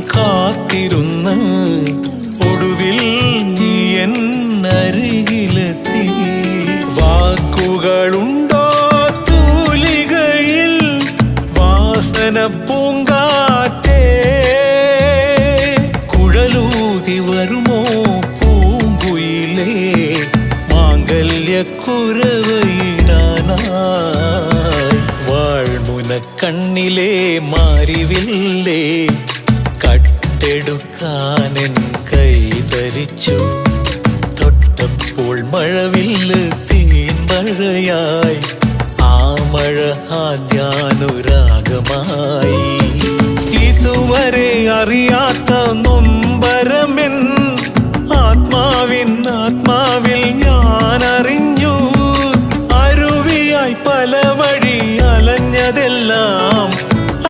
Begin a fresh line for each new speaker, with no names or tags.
കാത്തിരുന്ന് ഒടുവിൽ നീ എന്നരികിലെത്തി. വാക്കുകളുണ്ടോ തൂലികയിൽ വാസന പൂങ്കാറ്റേ? കുഴലൂതി വരുമോ പൂങ്കുയിലേ മാംഗല്യക്കുരവയിടാനായി? വാൾമുന കണ്ണിലെ മാരിവില്ലേ കട്ടെടുക്കാനെൻ കൈ ധരിച്ചു. തൊട്ടപ്പോൾ മഴവില്ല് തീൻ മഴയായി, ആ മഴ ആദ്യാനുരാഗമായി.